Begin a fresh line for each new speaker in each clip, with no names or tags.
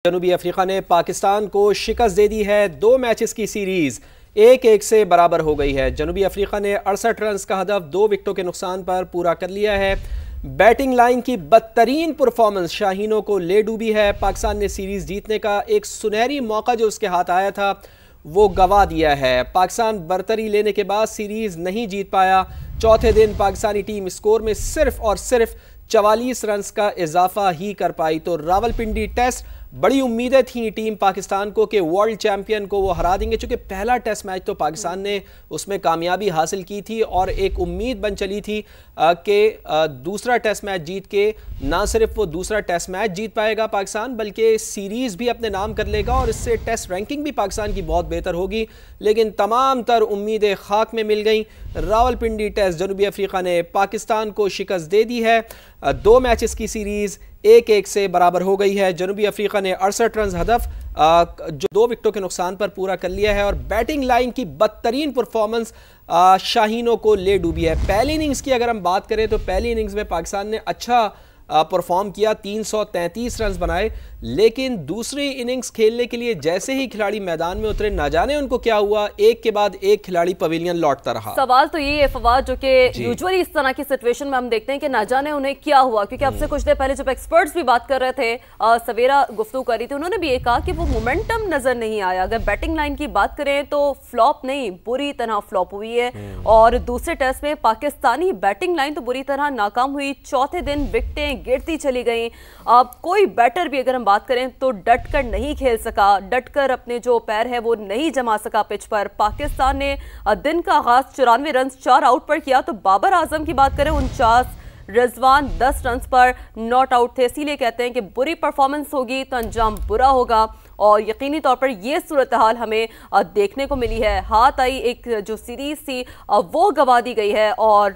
जनूबी अफ्रीका ने पाकिस्तान को शिकस्त दे दी है। 2 मैचेस की सीरीज 1-1 से बराबर हो गई है। जनूबी अफ्रीका ने 68 रन का हदफ 2 विकेटों के नुकसान पर पूरा कर लिया है। बैटिंग लाइन की बदतरीन परफॉर्मेंस शाहीनों को ले डूबी है। पाकिस्तान ने सीरीज जीतने का एक सुनहरी मौका जो उसके हाथ आया था वो गवा दिया है। पाकिस्तान बरतरी लेने के बाद सीरीज नहीं जीत पाया। चौथे दिन पाकिस्तानी टीम स्कोर में सिर्फ और सिर्फ 44 रन का इजाफा ही कर पाई। तो रावलपिंडी टेस्ट बड़ी उम्मीदें थी टीम पाकिस्तान को कि वर्ल्ड चैंपियन को वो हरा देंगे, चूंकि पहला टेस्ट मैच तो पाकिस्तान ने उसमें कामयाबी हासिल की थी और एक उम्मीद बन चली थी कि दूसरा टेस्ट मैच जीत के ना सिर्फ वो दूसरा टेस्ट मैच जीत पाएगा पाकिस्तान, बल्कि सीरीज भी अपने नाम कर लेगा और इससे टेस्ट रैंकिंग भी पाकिस्तान की बहुत बेहतर होगी। लेकिन तमाम तर उम्मीदें खाक में मिल गई। रावलपिंडी टेस्ट जनूबी अफ्रीका ने पाकिस्तान को शिकस्त दे दी है। 2 मैचेस की सीरीज 1-1 से बराबर हो गई है। जनूबी अफ्रीका ने 68 रन हदफ जो 2 विकेटों के नुकसान पर पूरा कर लिया है और बैटिंग लाइन की बदतरीन परफॉर्मेंस शाहीनों को ले डूबी है। पहली इनिंग्स की अगर हम बात करें तो पहली इनिंग्स में पाकिस्तान ने अच्छा परफॉर्म किया, 333 रन बनाए, लेकिन दूसरी इनिंग्स खेलने के लिए जैसे ही खिलाड़ी मैदान में उतरे ना जाने उनको क्या हुआ, एक के बाद एक खिलाड़ी पवेलियन लौटता रहा।
सवाल तो ये है फवाद, जो कि यूजुअली इस तरह की सिचुएशन में हम देखते हैं कि ना जाने उन्हें क्या हुआ, क्योंकि अब से कुछ देर पहले जब एक्सपर्ट्स भी बात कर रहे थे, सवेरा गुफ्तगू करी थी, उन्होंने भी ये कहा कि वो मोमेंटम नजर नहीं आया। अगर बैटिंग लाइन की बात करें तो फ्लॉप नहीं, बुरी तरह फ्लॉप हुई है और दूसरे टेस्ट में पाकिस्तानी बैटिंग लाइन तो बुरी तरह नाकाम हुई। चौथे दिन विकेटें गिरती चली गई। अब कोई बैटर भी अगर हम बात करें तो डट कर नहीं खेल सका, डट कर अपने जो पैर है वो नहीं जमा सका पिच पर। पाकिस्तान ने दिन का आगाज 94 रन 4 आउट पर किया, तो बाबर आजम की बात करें 49, रिजवान 10 रन पर नॉट आउट थे। इसीलिए कहते हैं कि बुरी परफॉर्मेंस होगी तो अंजाम बुरा होगा और यकीनी तौर पर यह सूरत हाल हमें देखने को मिली है। हाथ आई एक जो सीरीज थी वो गवा दी गई है। और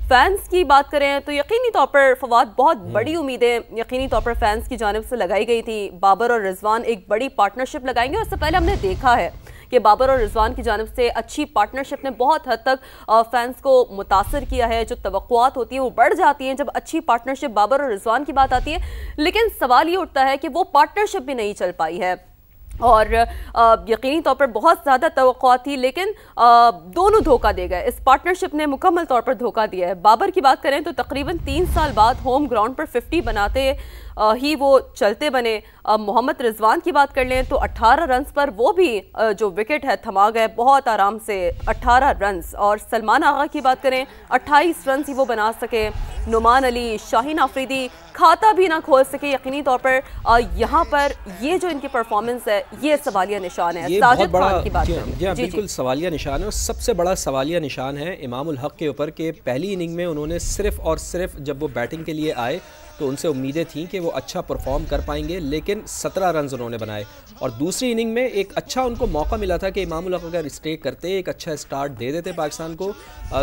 फैंस की बात करें तो यकीनी तौर पर फवाद बहुत बड़ी उम्मीदें यकीनी तौर पर फैंस की जानिब से लगाई गई थी। बाबर और रिजवान एक बड़ी पार्टनरशिप लगाएंगे और इससे पहले हमने देखा है कि बाबर और रिजवान की जानिब से अच्छी पार्टनरशिप ने बहुत हद तक फैंस को मुतासर किया है। जो तवक्कुआत होती है वो बढ़ जाती हैं जब अच्छी पार्टनरशिप बाबर और रिजवान की बात आती है। लेकिन सवाल ये उठता है कि वो पार्टनरशिप भी नहीं चल पाई है और यकीनी तौर पर बहुत ज़्यादा तवक्कुआत थी, लेकिन दोनों धोखा दे गए। इस पार्टनरशिप ने मुकम्मल तौर पर धोखा दिया है। बाबर की बात करें तो तकरीबन 3 साल बाद होम ग्राउंड पर 50 बनाते ही वो चलते बने। मोहम्मद रिजवान की बात कर लें तो 18 रन पर वो भी जो विकेट है थमा गए बहुत आराम से, 18 रन। और सलमान आगा की बात करें 28 रन ही वो बना सके। नुमान अली, शाहीन आफरीदी खाता भी ना खोल सके। यकीनी तौर पर यहाँ पर ये जो इनकी परफॉर्मेंस है ये सवालिया निशान है। साजिद खान की बात करें,
बिल्कुल सवालिया निशान है और सबसे बड़ा सवालिया निशान है इमाम उल हक के ऊपर कि पहली इनिंग में उन्होंने सिर्फ और सिर्फ जब वो बैटिंग के लिए आए तो उनसे उम्मीदें थी कि वो अच्छा परफॉर्म कर पाएंगे, लेकिन 17 रन उन्होंने बनाए। और दूसरी इनिंग में एक अच्छा उनको मौका मिला था कि इमाम उल हक अगर स्टे करते, एक अच्छा स्टार्ट दे देते पाकिस्तान को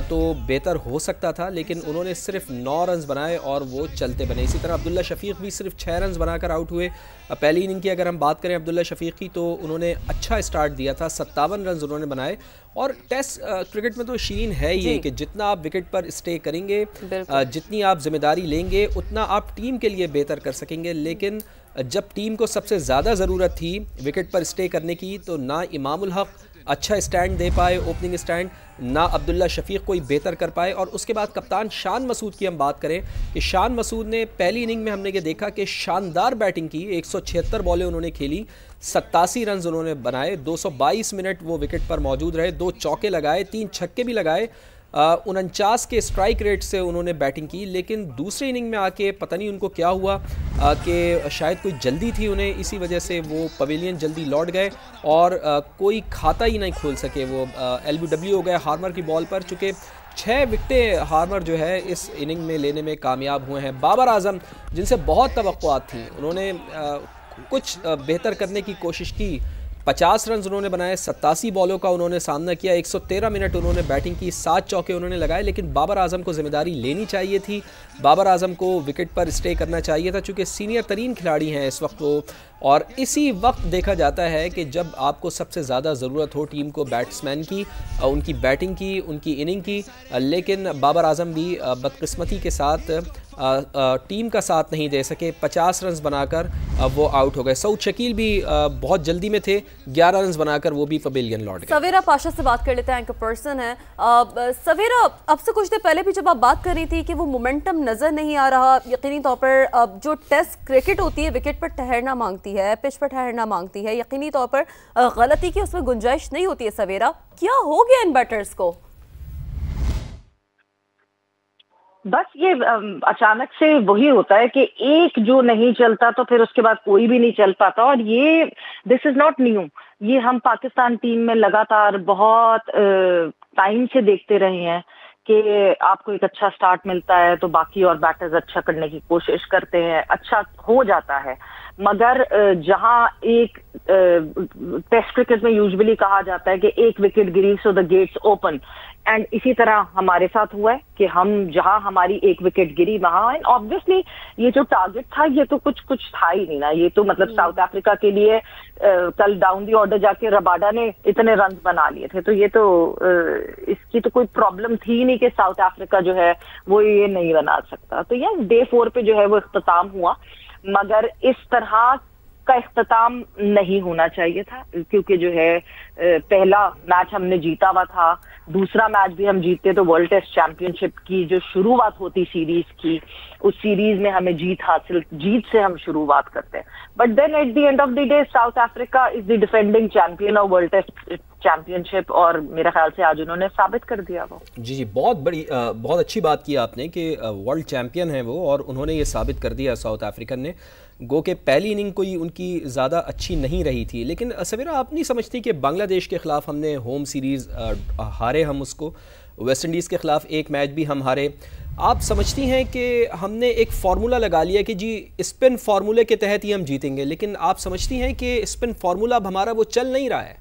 तो बेहतर हो सकता था, लेकिन उन्होंने सिर्फ 9 रन बनाए और वो चलते बने। इसी तरह अब्दुल्ला शफीक भी सिर्फ 6 रन बनाकर आउट हुए। पहली इनिंग की अगर हम बात करें अब्दुल्ला शफीक की तो उन्होंने अच्छा स्टार्ट दिया था, 57 रन उन्होंने बनाए। और टेस्ट क्रिकेट में तो शीन है ये कि जितना आप विकेट पर स्टे करेंगे, जितनी आप जिम्मेदारी लेंगे, उतना आप टीम के लिए बेहतर कर सकेंगे। लेकिन जब टीम को सबसे ज़्यादा ज़रूरत थी विकेट पर स्टे करने की तो ना इमाम उल हक अच्छा स्टैंड दे पाए, ओपनिंग स्टैंड, ना अब्दुल्ला शफीक कोई बेहतर कर पाए। और उसके बाद कप्तान शान मसूद की हम बात करें कि शान मसूद ने पहली इनिंग में हमने ये देखा कि शानदार बैटिंग की, 176 बॉलें उन्होंने खेली, 87 रन उन्होंने बनाए, 222 मिनट वो विकेट पर मौजूद रहे, 2 चौके लगाए, 3 छक्के भी लगाए, 49 के स्ट्राइक रेट से उन्होंने बैटिंग की। लेकिन दूसरी इनिंग में आके पता नहीं उनको क्या हुआ कि शायद कोई जल्दी थी उन्हें, इसी वजह से वो पवेलियन जल्दी लौट गए और कोई खाता ही नहीं खोल सके। वो LBW हो गया हार्मर की बॉल पर, चूँकि 6 विकेटें हार्मर जो है इस इनिंग में लेने में कामयाब हुए हैं। बाबर आजम जिनसे बहुत तवक्कुआत थी, उन्होंने कुछ बेहतर करने की कोशिश की, 50 रन उन्होंने बनाए, 87 बॉलों का उन्होंने सामना किया, 113 मिनट उन्होंने बैटिंग की, 7 चौके उन्होंने लगाए। लेकिन बाबर आजम को जिम्मेदारी लेनी चाहिए थी, बाबर आजम को विकेट पर स्टे करना चाहिए था, चूँकि सीनियर तरीन खिलाड़ी हैं इस वक्त वो। और इसी वक्त देखा जाता है कि जब आपको सबसे ज़्यादा ज़रूरत हो टीम को बैट्समैन की, उनकी बैटिंग की, उनकी इनिंग की, लेकिन बाबर आजम भी बदकिस्मती के साथ टीम का साथ नहीं दे सके, 50 रन बनाकर वो आउट हो गए। सऊद शकील भी बहुत जल्दी में थे, 11 रन बनाकर वो भी पवेलियन लौट गए।
सवेरा पाशा से बात कर लेते हैं, एंकर पर्सन है। सवेरा, अब से कुछ देर पहले भी जब आप बात कर रही थी कि वो मोमेंटम नजर नहीं आ रहा, यकीनी तौर पर जो टेस्ट क्रिकेट होती है विकेट पर ठहरना मांगती है, पिच पर ठहरना मांगती है, यकीनी तौर पर गलती की उसमें गुंजाइश नहीं होती है। सवेरा, क्या हो गया इन बैटर्स को?
बस ये अचानक से वही होता है कि एक जो नहीं चलता तो फिर उसके बाद कोई भी नहीं चल पाता। और ये दिस इज नॉट न्यू, ये हम पाकिस्तान टीम में लगातार बहुत टाइम से देखते रहे हैं कि आपको एक अच्छा स्टार्ट मिलता है तो बाकी और बैटर्स अच्छा करने की कोशिश करते हैं, अच्छा हो जाता है। मगर जहां एक टेस्ट क्रिकेट में यूजुअली कहा जाता है कि एक wicket Giri so the gates open, and इसी तरह हमारे साथ हुआ है कि हम जहां हमारी एक विकेट गिरी वहां, एंड ऑब्वियसली ये जो टारगेट था ये तो कुछ था ही नहीं ना। ये तो मतलब साउथ अफ्रीका के लिए कल डाउन दी ऑर्डर जाके रबाडा ने इतने रन बना लिए थे, तो ये तो इसकी तो कोई प्रॉब्लम थी नहीं कि साउथ अफ्रीका जो है वो ये नहीं बना सकता। तो ये डे 4 पे जो है वो इख्तिताम हुआ, मगर इस तरह का इख्तिताम नहीं होना चाहिए था, क्योंकि जो है पहला मैच हमने जीता हुआ था, दूसरा मैच भी हम जीतते तो वर्ल्ड टेस्ट चैंपियनशिप की जो शुरुआत होती सीरीज की, उस सीरीज में हमें जीत से हम शुरुआत करते हैं। But then at the end of the day South Africa is the defending champion of World Test Championship, और मेरे ख्याल से आज उन्होंने साबित कर दिया वो।
जी, बहुत अच्छी बात की आपने कि वर्ल्ड चैंपियन है वो, और उन्होंने ये साबित कर दिया साउथ अफ्रीकन ने। गो के पहली इनिंग कोई उनकी ज़्यादा अच्छी नहीं रही थी, लेकिन सवेरा आप नहीं समझती कि बांग्लादेश के ख़िलाफ़ हमने होम सीरीज़ हारे, हम उसको, वेस्ट इंडीज़ के ख़िलाफ़ एक मैच भी हम हारे, आप समझती हैं कि हमने एक फार्मूला लगा लिया कि जी स्पिन फार्मूले के तहत ही हम जीतेंगे, लेकिन आप समझती हैं कि स्पिन फार्मूला अब हमारा वो चल नहीं रहा है?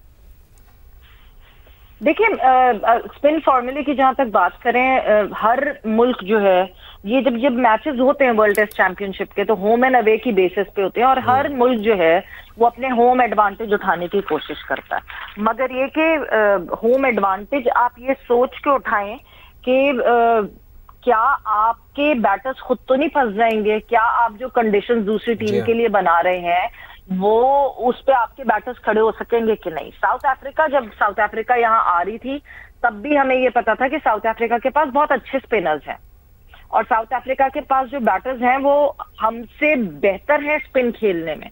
देखिए, स्पिन फार्मूले की जहां तक बात करें, हर मुल्क जो है ये जब मैचेस होते हैं वर्ल्ड टेस्ट चैंपियनशिप के तो होम एंड अवे की बेसिस पे होते हैं, और हर मुल्क जो है वो अपने होम एडवांटेज उठाने की कोशिश करता है। मगर ये कि होम एडवांटेज आप ये सोच के उठाएं कि क्या आपके बैटर्स खुद तो नहीं फंस जाएंगे, क्या आप जो कंडीशंस दूसरी टीम के लिए बना रहे हैं वो उस पे आपके बैटर्स खड़े हो सकेंगे कि नहीं। जब साउथ अफ्रीका यहाँ आ रही थी तब भी हमें ये पता था कि साउथ अफ्रीका के पास बहुत अच्छे स्पिनर्स हैं, और साउथ अफ्रीका के पास जो बैटर्स हैं वो हमसे बेहतर है स्पिन खेलने में।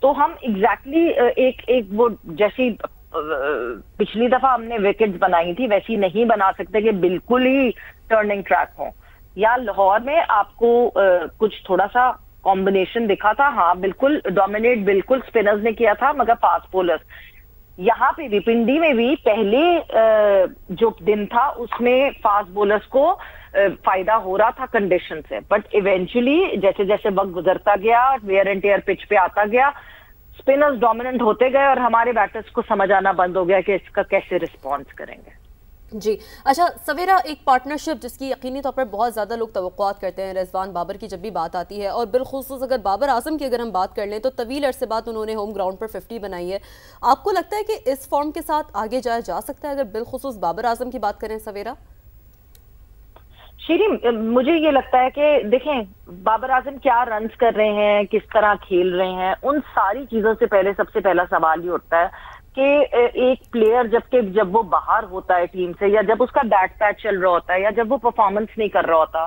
तो हम एग्जैक्टली एक वो जैसी पिछली दफा हमने विकेट्स बनाई थी वैसी नहीं बना सकते कि बिल्कुल ही टर्निंग ट्रैक हो। या लाहौर में आपको कुछ थोड़ा सा कॉम्बिनेशन दिखा था, हाँ बिल्कुल डोमिनेट बिल्कुल स्पिनर्स ने किया था, मगर फास्ट बॉलर्स। यहाँ पे भी पिंडी में भी पहले जो दिन था उसमें फास्ट बॉलर्स को फायदा हो रहा था कंडीशन से, बट इवेंचुअली जैसे जैसे वक्त गुजरता गया, वेयर एंड टेयर पिच पे आता गया, स्पिनर्स डोमिनेंट होते गए और हमारे बैटर्स को समझ आना बंद हो गया कि इसका कैसे रिस्पॉन्स करेंगे।
जी अच्छा सवेरा, एक पार्टनरशिप जिसकी यकीनी तौर पर बहुत ज़्यादा लोग तवक्कुआत करते हैं, रिजवान बाबर की जब भी बात आती है, और बिलखुसूस अगर बाबर आजम की अगर हम बात कर लें तो तवील अरसे बाद उन्होंने होम ग्राउंड पर 50 बनाई है। आपको लगता है कि इस फॉर्म के साथ आगे जाया जा सकता है अगर बिलखुसूस बाबर आजम की बात करें? सवेरा
शीरी, मुझे ये लगता है कि देखें बाबर आजम क्या रन्स कर रहे हैं, किस तरह खेल रहे हैं, उन सारी चीजों से पहले सबसे पहला सवाल ये उठता है कि एक प्लेयर जब वो बाहर होता है टीम से, या जब उसका बैट पैच चल रहा होता है, या जब वो परफॉर्मेंस नहीं कर रहा होता,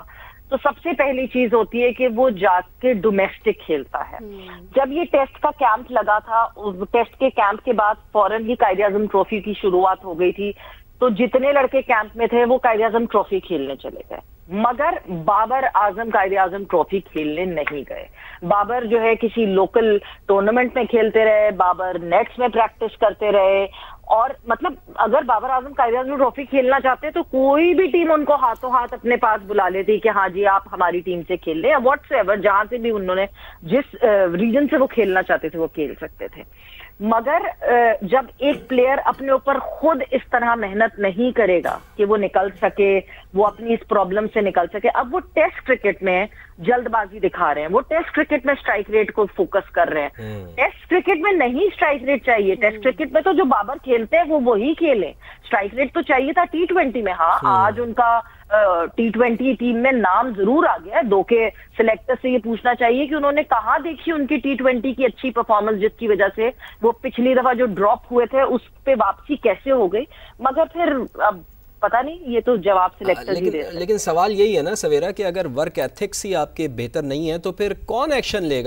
तो सबसे पहली चीज होती है कि वो जाके डोमेस्टिक खेलता है। जब ये टेस्ट का कैंप लगा था, टेस्ट के कैंप के बाद फौरन ही कायदे आजम ट्रॉफी की शुरुआत हो गई थी, तो जितने लड़के कैंप में थे वो कायदे आजम ट्रॉफी खेलने चले गए, मगर बाबर आजम कायदे आजम ट्रॉफी खेलने नहीं गए। बाबर जो है किसी लोकल टूर्नामेंट में खेलते रहे, बाबर नेट्स में प्रैक्टिस करते रहे, और मतलब अगर बाबर आजम कायदे आजम ट्रॉफी खेलना चाहते तो कोई भी टीम उनको हाथों हाथ अपने पास बुला लेती कि हाँ जी आप हमारी टीम से खेल लें, या व्हाट्सएवर जहां से भी उन्होंने जिस रीजन से वो खेलना चाहते थे वो खेल सकते थे। मगर जब एक प्लेयर अपने ऊपर खुद इस तरह मेहनत नहीं करेगा कि वो निकल सके, वो अपनी इस प्रॉब्लम से निकल सके, अब वो टेस्ट क्रिकेट में जल्दबाजी दिखा रहे हैं, वो टेस्ट क्रिकेट में स्ट्राइक रेट को फोकस कर रहे हैं। टेस्ट क्रिकेट में नहीं स्ट्राइक रेट चाहिए, टेस्ट क्रिकेट में तो जो बाबर खेलते हैं वो वही खेले, स्ट्राइक रेट तो चाहिए था T20 में। हाँ आज उनका T20 टीम में नाम जरूर आ गया है। दो के सिलेक्टर से ये पूछना चाहिए कि उन्होंने कहाँ देखी उनकी T20 की अच्छी परफॉर्मेंस, जिसकी वजह से वो पिछली दफा जो ड्रॉप हुए थे उस पे वापसी कैसे हो गई। मगर फिर अब पता नहीं, ये तो जवाब सिलेक्टर ही दे सकते हैं।
लेकिन सवाल यही है ना सवेरा कि अगर वर्क एथिक्स ही आपके बेहतर नहीं है तो फिर कौन एक्शन लेगा?